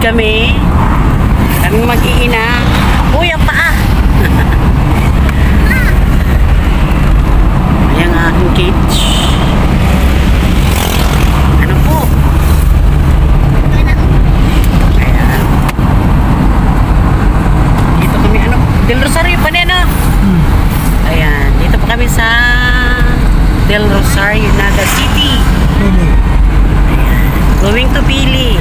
kami. Kaming mag-iina. Uy, ang paa! Ayan ang aking cage. Ano po? Ayan. Dito kami, ano? Del Rosario pa din, ano? Ayan. Dito pa kami sa Del Rosario, Naga City. Ayan. Going to Pili.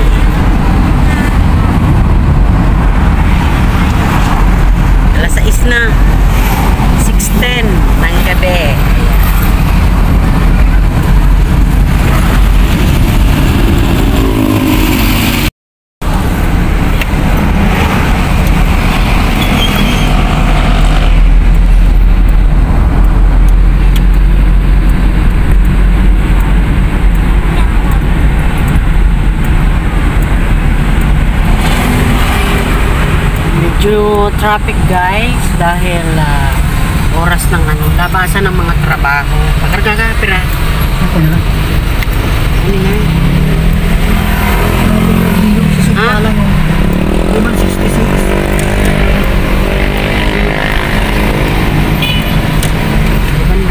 Alas 6 na. 6:10 ng gabi. Medyo traffic guys dahil oras ng labasan ng mga trabaho. Pakarga ka, pira. Ako na lang. Ano na? Ah? Lang yung 66.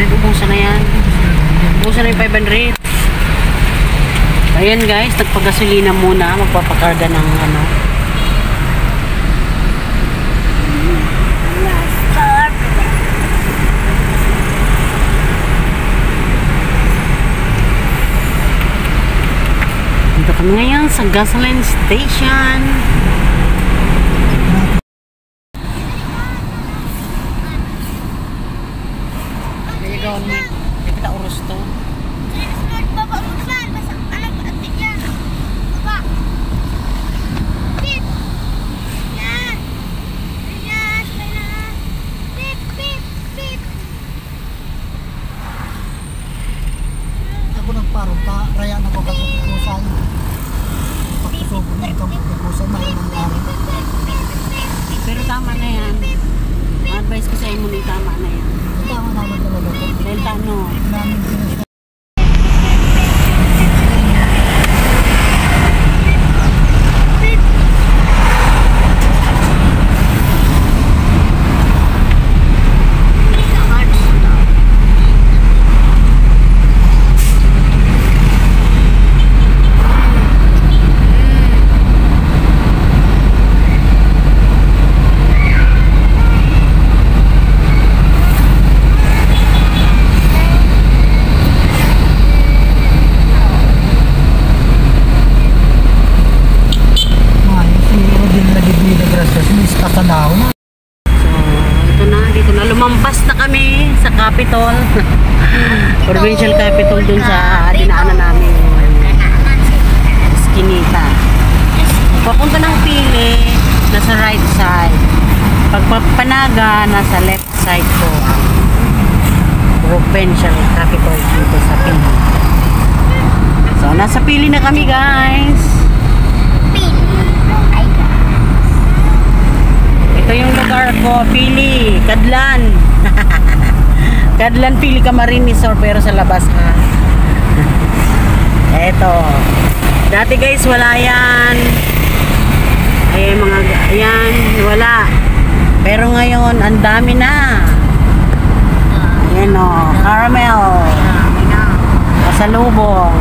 Ubusan na yan. Ubusan na yung 500. Ayan guys, nagpagasolina muna. Magpapakarga ng ano. Dito kami ngayon sa gasoline station. Hindi kita urus to. Ako nagparong ka, raya na ko katukusan. Pagkasubo na itong katukusan na rin ang araw. Pero tama na yan. Advice ko sa inyo na tama na yan. Tama naman talaga ito. Dahil ano, Namin pinag lumampas na kami sa Capitol. Provincial Capitol dun sa dinaanan namin. Eskinita. Papunta ng Pili, nasa right side. Pagpapanaga, nasa left side ko ang Provincial Capitol dito sa Pili. So, nasa Pili na kami guys. Ito yung lugar ko, Pili, Kadlan. Kadlan, Pili, Camarines Sur, pero sa labas ha. Eto. Dati guys, wala yan. Ay, mga, yan, wala. Pero ngayon, ang dami na. Ayan o, caramel. Pasalubong.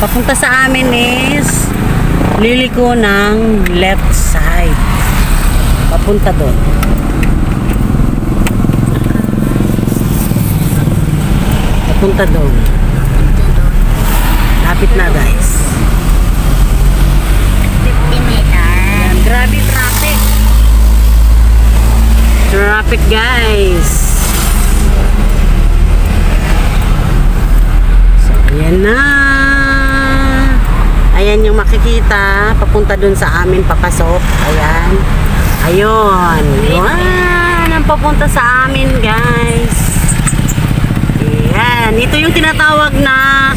Papunta sa amin is liliko ng left side. Papunta doon. papunta doon. Lapit na guys. 50 meters. Ayan, grabe traffic. Traffic guys. So ayan na. Ayan yung makikita. Papunta doon sa amin papasok. Ayan. Ayun. Ayan. Ang papunta sa amin guys. Ayan. Ito yung tinatawag na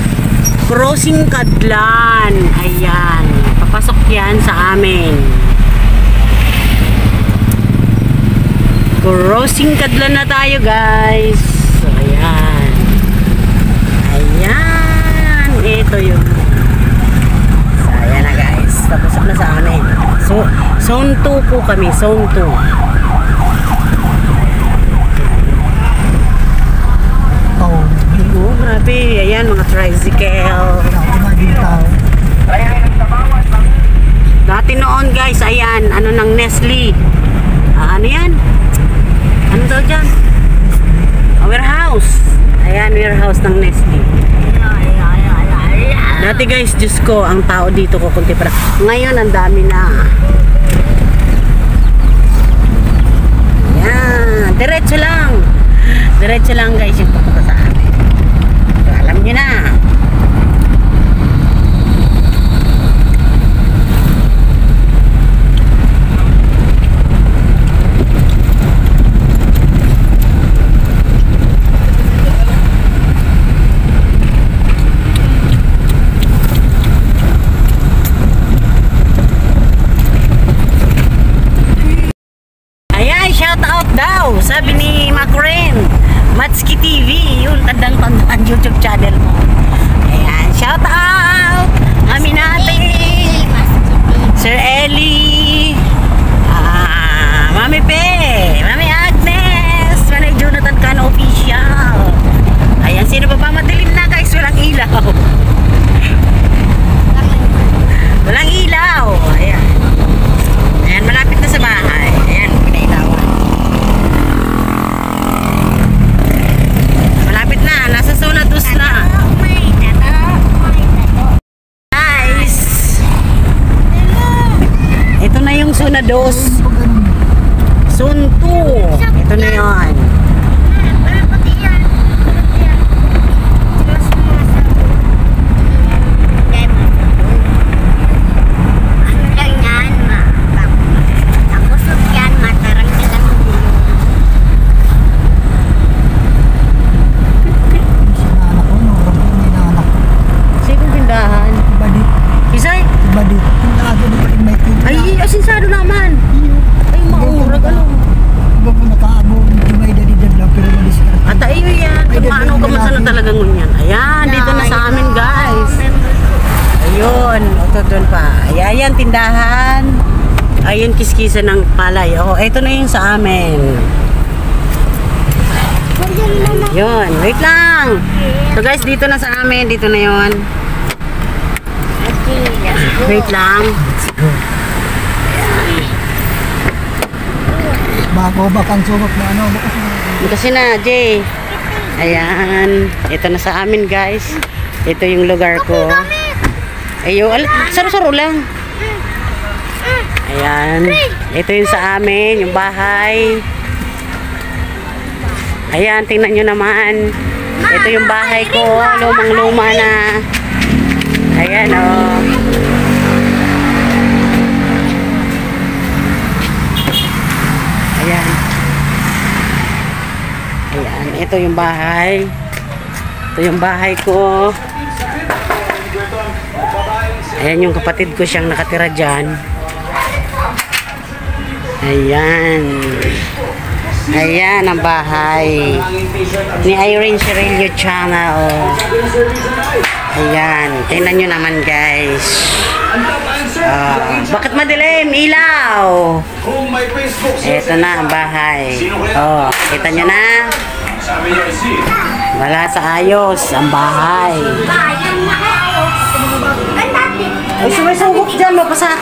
Crossing Kadlan. Ayan. Papasok yan sa amin. Crossing Kadlan na tayo guys. So, ayan. Ayan. Ito yung. So, ayan na guys. Papasok na sa amin. So, Zone 2 po kami. Zone 2. Oh, grabe. Ayan, mga tricycle. Dati noon guys, ayan, ano ng Nestle. Ano yan? Ano daw dyan? Warehouse. Ayan, warehouse ng Nestle. Dati guys, Diyos ko, ang tao dito ko kunti para. Ngayon, ang dami na. Ayan, diretso lang. Diretso lang guys yung papunta sa amin. So, alam nyo na. Sabi ni Macren, Matski TV, yung tandang-tandaan YouTube channel mo. Ayan, shout out! Mami natin, Sir Ellie, Mami Pe, Mami Agnes, Manay Jonathan Cano Official. Ayan, sino pa ba? Madilim na guys, walang ilaw. Walang ilaw. Ayan. Ayan, malapit na sa bahay. Ayan, pinailawan. Nasa zona 2 na. Guys. Ito na yung zona 2. Zone 2. Ito na yun. Ay, asinsado naman. Ay, maurag ano. Bago nakaabo, may dadidad lang pero malis ka. At ayo yan. Paano ka masano talaga ngunyan. Ayan, dito na sa amin guys. Ayun, ito doon pa. Ayan, tindahan. Ayun, kiskisa ng palay. Oh, ito na yung sa amin. Ayun, wait lang. So guys, dito na sa amin. Dito na yun. Wait lang. Bago bakang sumak na ano. Kasi na, Jay. Ayan. Ito na sa amin, guys. Ito yung lugar ko. Ayo, saro-saro lang. Ayan. Ito yung sa amin, yung bahay. Ayan, tingnan nyo naman. Ito yung bahay ko. Lumang-luma na. Ayan, oh. Ayan. Ayan, ito yung bahay. Ito yung bahay ko. Ayan yung kapatid ko siyang nakatira dyan. Ayan. Ayan ang bahay ni Irene Cirillo Channel. Ayan, tingnan nyo naman guys. Bakit madilim? Ilaw. Ito na ang bahay. Oh, kita nyo na. Wala sa ayos ang bahay. Ay, sumisugok dyan, mapasa.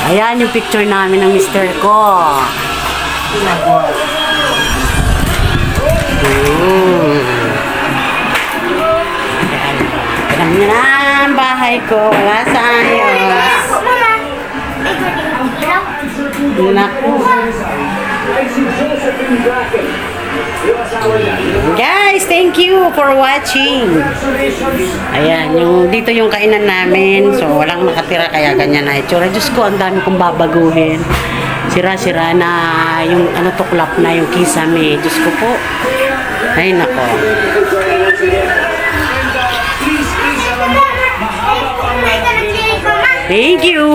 Ayan yung picture namin ng mister ko. Alam niya na ang bahay ko. Wala sa ayos. Naku. Guys, thank you for watching. Ayan, dito yung kainan namin. So, walang nakatira kaya ganyan na itsura. Diyos ko, ang dami kong babaguhin. Sira-sira na yung tuklap na yung kisame. Diyos ko po. Ay, nako. Thank you.